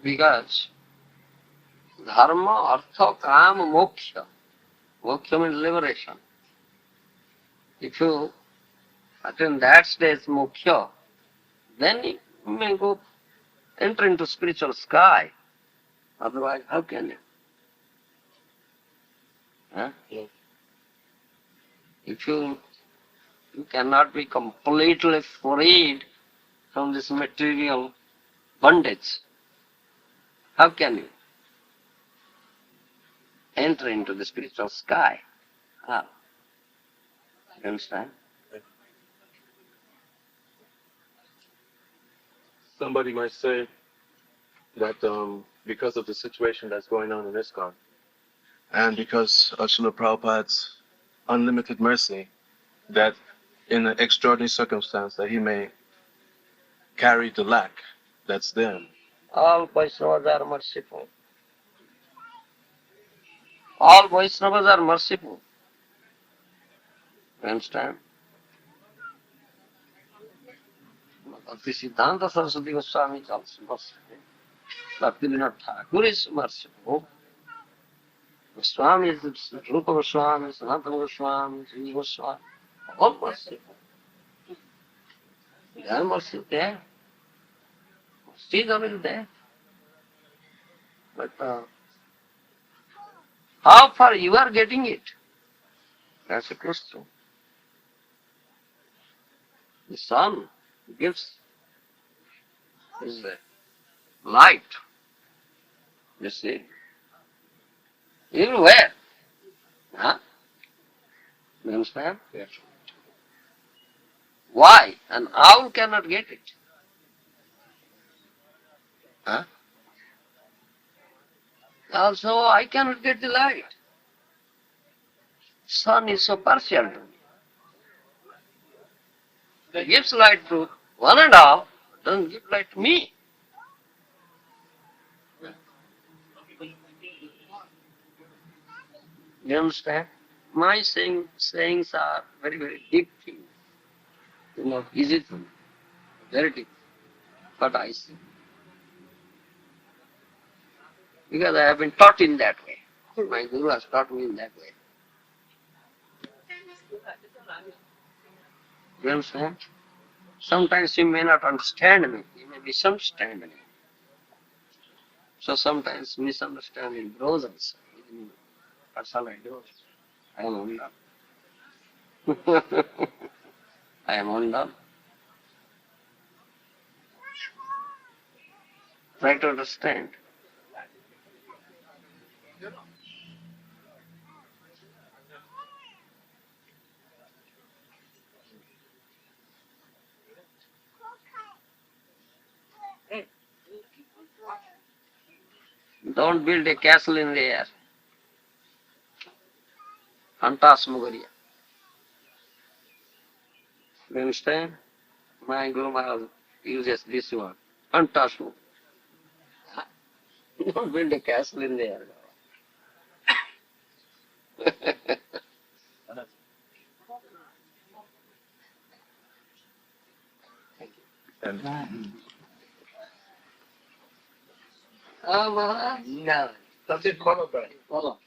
[SPEAKER 2] Because dharma, artha, kama, moksha. Moksha means liberation. If you attain that stage, moksha, then you may go enter into spiritual sky. Otherwise, how can you? If you cannot be completely freed from this material bondage, how can you enter into the spiritual sky? How? You understand?
[SPEAKER 8] Somebody might say that because of the situation that's going on in ISKCON, and because of Srila Prabhupada's unlimited mercy, that in an extraordinary circumstance that he may carry the lack that's there.
[SPEAKER 2] All Vaishnavas are merciful. All Vaishnavas are merciful. You understand? Bhakti Siddhanta Saraswati Swami is also merciful. Bhaktivinoda Thakur is merciful. The Swami is Rupa Goswami, Sanatana Goswami, Jiva Goswami. All worship. They are worship there. Still already there. But how far you are getting it? That's a question. The sun gives is the light. You see. Even where? Huh? You understand?
[SPEAKER 3] Yes.
[SPEAKER 2] Why? An owl cannot get it. Huh? Also, I cannot get the light. Sun is so partial to me. It gives light to one and all, doesn't give light to me. You understand? My sayings are very, very deep things. Not easy to me. Very deep. But I see. Because I have been taught in that way. My Guru has taught me in that way. You understand? Sometimes you may not understand me. You may misunderstand me. So sometimes misunderstanding grows also. That's all I do. I am undone. I am undone. Try to understand. Don't build a castle in the air. Phantasmagoria. You understand? My Guru Maharaj uses this word. Phantasmagoria. Don't build a castle in the air.
[SPEAKER 8] And
[SPEAKER 2] Maharaj? No.
[SPEAKER 8] that's it, follow, brother.
[SPEAKER 2] Follow.